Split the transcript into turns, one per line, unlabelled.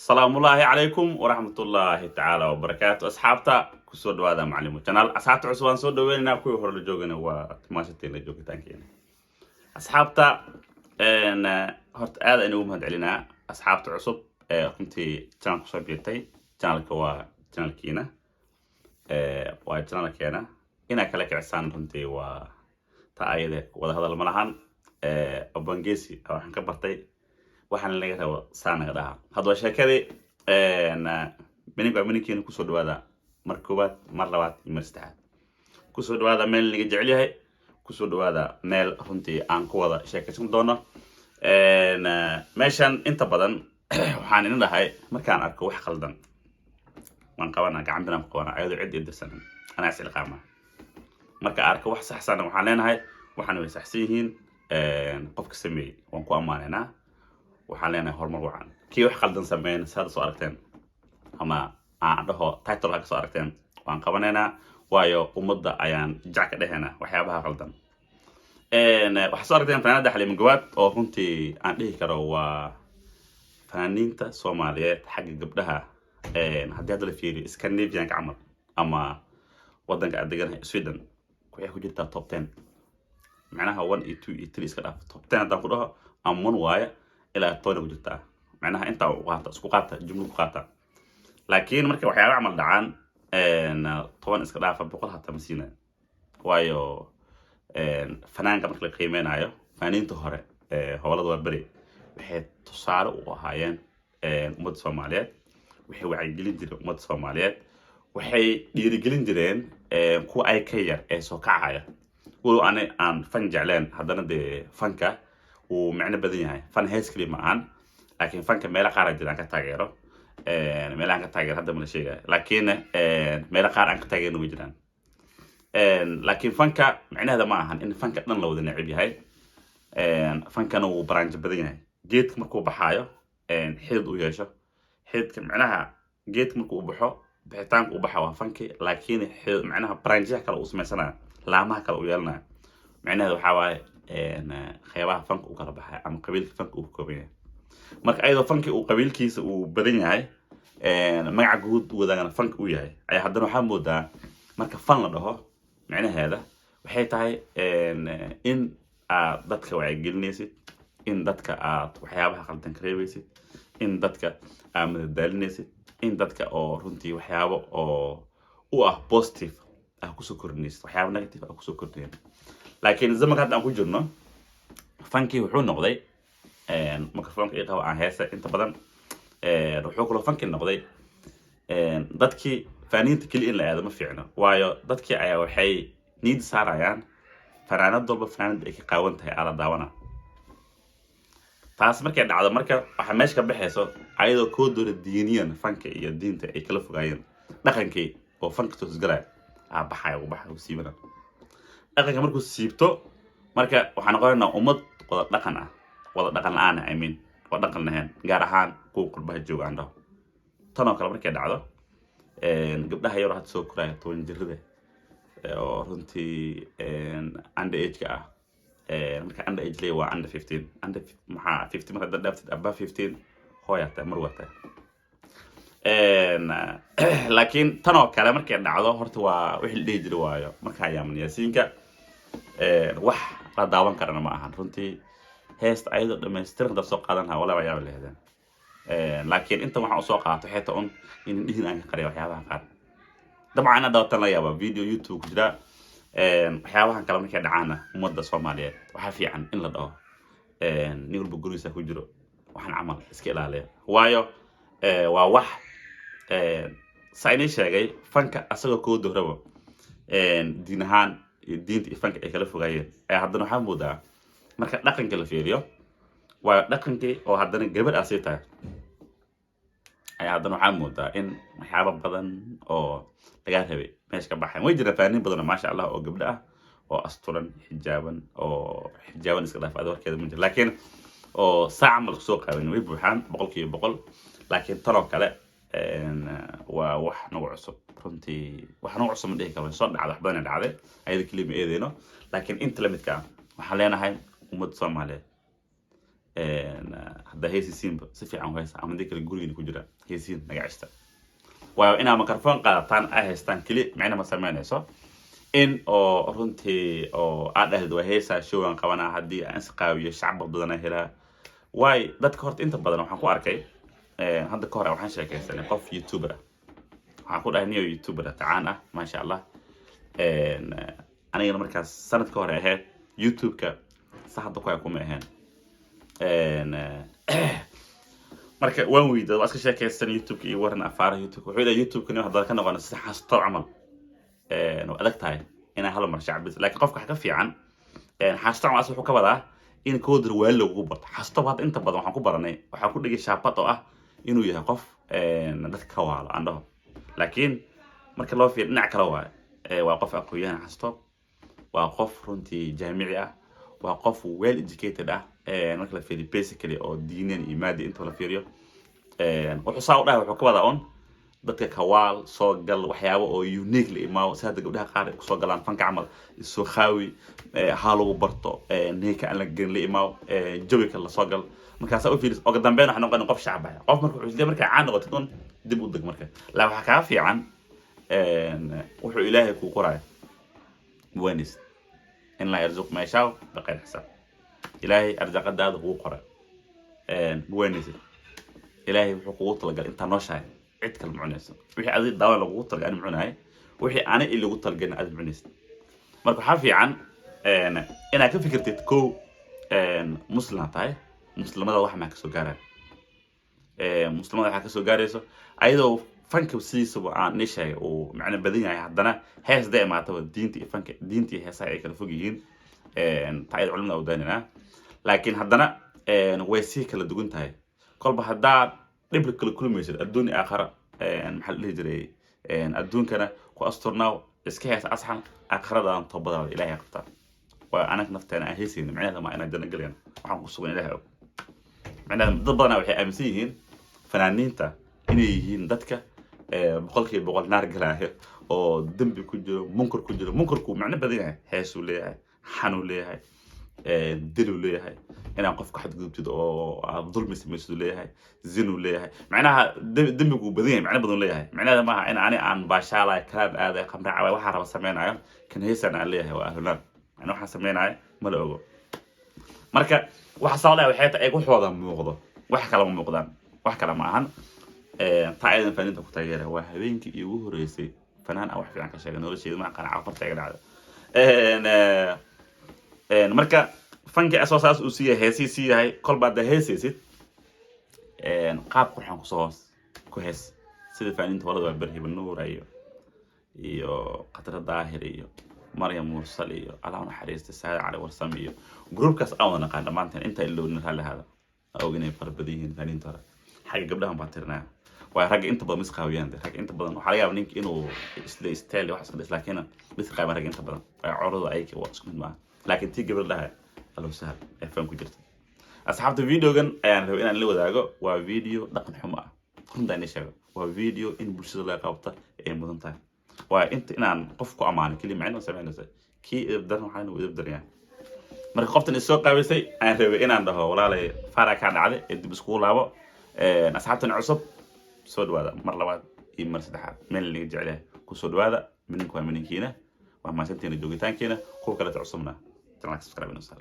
السلام الله عليكم ورحمة الله تعالى وبركاته أصحابتا كسو دوادا معلمو جنال أصحابتا عصوان سو دويننا كوي هورلو جوغنا وتماشتين لجوغي تانكينا أصحابتا إن هورت آذا إنو مهد علينا أصحابتا عصب كنتي جنال قصو بيتي جنالك وا جنالكينا وا جنالكينا إنا كالك عسان كنتي وا تايدة ودا هذا الملحان أبانجيسي أو حنك برتي waxaan laga rabo saanaga dhaha hadwa sheekadii mininkii ku soo dhawaada mar koobaad mar labaad iyo mar saddexaad ku soo dhawaada meel laga jecel yahay ku soo dhawaada meel runtii aan ku wada sheekaysan doono meeshan inta badan waxaan idin dhahay markaan arko wax qaldan waan qabanaa gacan binaan ku qabanaa ayadoo cid dirsan ana isla qaama marka arko wax saxsan waxaan leenahay waxaan way saxsan yihiin qofka sameeyay waan ku amaanaynaa waxaan leenahay horumar wacan kii wax qaldan sameeyay saad soo aragteen ama aan dhaho title ka soo aragteen waan qabanaynaa waayo ummadda ayaan jac ka dhaheena waxyaabaha qaldan waxa soo aragteen fanaanada Xaliimo Gawaad oo runtii aan dhihi karo waa fanaaniinta Soomaaliyeed xagga gabdhaha haddii hadda la fiiriyo Scandinavian camal ama wadanka adegan Sweden waxay ku jirtaa top 10 macnaha 1 iyo 2 iyo 3 iska dhaaf top 10 hadaan ku dhaho amman waaye إلى الطول وجدتها معناها أنت وقاطع سقاطة جملة قاطع لكن مركب وحياة عمل دعان طبعا إسكتها فبقولها تمسينا وايو فنان كمان كل قيمين عيو فنانين تهرة هولاد وبري بحيث تصار وهايين مد صوماليات وحي وعي جلندر مد صوماليات وحي يري جلندرين كو أي كير سوكع هاي ولو أنا عن فن جعلان هذا ندي فنكا ومعنى بدني هاي فن هيس كلي معان لكن فن كميلا قارة جدا كتاجره ميلا كتاجر هذا من الشيء لكن ميلا قارة كتاجر وجدان لكن فن ك معنى هذا معهن إن فن كنا لو ذن عبي هاي فن كانوا برانج بدني هاي جيت مركوب بحايا حيد وياشة حيد معناها جيت مركوب بحو بحتان وبحوا فنك لكن حيد معناها برانجها كلا اسمه سنة لا ما كلا ويالنا معنى هذا حواي خيابها فنك وكلا بحايا أما قبيل فنك وكوبيه marka ayado fanki uu qabiilkiisa uu badan yahay magaca guud wadagana fank uu yahay ay haddana waxa moodaa marka fan la dhaho macnaheeda waxay tahay in aad dadka wacyi gelinaysid in dadka aad waxyaabaha qaldan ka reebaysid in dadka aad madadaalinaysid in dadka oo runtii waxyaabo oo u ah positive ah ku soo kordhinaysid waxyaabo negative ah ku soo kordhinaysid laakiin zamanka hadda aan ku jirno fanki wuxuu noqday ميكروفون كي قهوة عن هسه أنت بدن روحوا كلوا فنك النقدي ضدك فنين تكل إلا هذا ما في عنا وايو ضدك عيا وحي نيد صار عيان فنانات ضرب فنان ديك قاونتها على داونا فاس مركز على مركز وحماش كبحثه عايزه كودر الدينيا فنك الدين تاعي كلفه جايين دخن كي وفنك تسجله بحاي وبحاي وسيبنا دخن مركز سيبته مركز وحنقولنا أمد دخنه wada dhaqan aan aamin wada dhaqan lahayn gaar ahaan kuwa qurbaha joogaan dhaw tan oo kale markay dhacdo gabdhaha yar had soo koray 10 jirrada oo runtii under age ka ah marka under age lay waa under 15 under maxaa 15 marka dhaftid above 15 hooyata mar wata laakiin tan oo kale markay dhacdo horta waa wixii la dhigi waayo marka ayaaman yaasiinka wax la daawan karana ma ahan runtii هيست أيضا لما يستخدم سوق قادنها ولا بيعمل لهذا لكن أنت ما سوق قاطع حتى إن هنا أنا قريب حياة قار طبعا أنا دوت الله يابا فيديو يوتيوب كذا حياة كلامك كده عنا مدة صومالية وحفي عن إن لده نقول بقوليسه هجرو وحن عمل إسكيل عليه وايو وواح سايني شيء فنك أسوق كود دهربه دينهان الدين فنك يكلفه غير هذا حمودا marka dhaqanka la fiiriyo waa dhaqankii oo haddana gabar asii tahay ay haddana waxaa moodaa in waxyaabo badan oo laga rabay meesha ka baxay way jiraan fanaaniin badan ma sha Allah oo gabdho ah oo asturan xijaaban iska dhaaf adoorkeeda ma jiro laakiin oo saac mal soo qaban way buuxaan 100% laakiin tan oo kale waa wax nagu cusub runtii wax nagu cusub ma dhihi karo soo dhacday wax badan dhacday ayada kaliya eedeeno laakiin inta la midka waxaan leenahay ummad Soomaaliyeed hadda heesiisiinba si fiican u heesa ama hadii kale gurigiina ku jira heesiin magacista waayo inaa microphone qaadataan ay haystaan keli macna ma sameynayso in oo runtii oo aad dhahdo waa heesaa showgan qabana haddii aan isqaawiyo shacab badan helaa waay dadka horta inta badan waxaan ku arkay hadda ka hor waxaan sheekaysanay qof youtuber waxaan ku dhahay niyo youtuber tacaan ah maasha Allah anigana markaas sanad ka hor ahayd youtube-ka saxda ku ay kuma ahayn marka waan weydiiyay waa iska sheekaysan youtube-ka iyo waran afaara youtube-ka wuxuu leeyahay youtube-ka hadda ka noqon si xasto camal oo adag tahay inay hal mar shacabis laakiin qofka waxa ka fiican xasto camal wuxuu ka wadaa in koodir weel lagu barto xasto baad inta badan waxaan ku baranay waxaan ku dhigay shaabad oo ah inuu yahay qof dadka ka waalo aan dhaho laakiin marka loo fiiriyo dhinac kale waa qof aqoon xasto waa qof runtii jaamici ah waa qof well educated ah marka la fiiriyo basically oo diinan iyo maadi inta la fiiriyo wuxuu saa u dhahay wuxuu ka wadaa on dadka kawaal soo gal waxyaabo oo unique la imaaw saada gabdhaha qaar ku soo galaan fanka camal soo khaawi haalo barto neeka aan la gelin la imaaw jawika la soo gal markaas u fiilis oo dambeyn waxa noqon qof shacab ah qof marka wuxuu marka caan noqotay on dib u deg marka la waxa ka fiican wuxuu ilaahay ku qoray وينس إن لا يرزق ما يشاء بغير حساب إلهي أرزق هذا هو قرأ وينس إلهي حقوق طلق أنت نشاي عدك المعنيس وحي أزيد دواء لو قلت أنا معناي وحي أنا اللي قلت لقينا أزيد معنيس مركو حافي عن أنا كيف فكرت تكو مسلم تاي مسلم هذا واحد معك سجارة مسلم هذا حكى سجارة أيضا فنك وسيس وعن نشاي ومعنى بدينا عندنا هاس دائما تبى دينتي فنك دينتي هاس هاي كانوا فوقيين تعيد علمنا وداننا لكن عندنا ويسيك اللي دقون تاي كل بحدا قبل كل ميسر الدنيا آخر محل هجري الدون كنا وأسطرنا إسكيس أصحى آخر ده طبض الإلهي قطع وأنا كنفتنا أهيسين معناه ما أنا جنا قلنا وحنا قصوا إلهي معناه ضبنا وحي أمسيين فنانين تا إني دتك بقولك بقول نار جلاه أو دم بكجرو منكر كجرو منكر كو معناه بدينا هاسو ليه حنو ليه دلو ليه أنا أقف كحد جبت أو ظلم سميسو ليه زينو ليه معناها دم بكو بدينا معناه بدون ليه معناه ما أنا عن باشالة كلام هذا قمر عوا وحرب سمينا كان هيسنا عليه وأهلنا أنا واحد سمينا ملأ marka waxa soo leeyahay waxay tahay waxooda muuqdo wax kala ma muuqdaan wax kala ma ahan taayada fanaanada ku taageeray waa habeenkii ugu horeysay fanaan wax fiican ka sheegay nolosheeda ma qana caqabad taagay dhacdo marka fanki asoosaas uu siiyay heesiisi yahay kolba da heesiisid qaab qurxan ku hees sida fanaanada walada barhiba nuur iyo qadra daahir iyo مريم مرسل على حريص تساعد على ورسمية جروب كاس أونا قاعد ما أنت اللي نرى هذا أو جنيه فربديه ثانيين ترى حاجة قبلهم بعترناها وحاجة أنت بمس قويان ده حاجة أنت بدن وحاجة بنيك إنه استيل وحصل بس لكن بس قايم حاجة أنت بدن عرض أيك واسكت معه لكن تيجي قبل لها لو سهل أفهم كجرت أصحاب الفيديو جن يعني لو إن اللي وذاقه وفيديو دقن حماة كم داني شغل وفيديو إن برشة لا قابطة مدن تاني وأنت إن قفكو أمان كل معنا وسمعنا زي كي يقدر نحن ويقدر يعني مرة قفت السوق قبل شيء أنا ربي إن عنده ولا لي فرق كان عليه إدي بسكول لابو أصحابنا عصب سود هذا مرة واحد يمر سدحات من اللي يجي عليه كسود هذا منك ومنك هنا وما سنتين الجوجتان كنا هو كلا تعصمنا ترى سبسكرايب ونصلا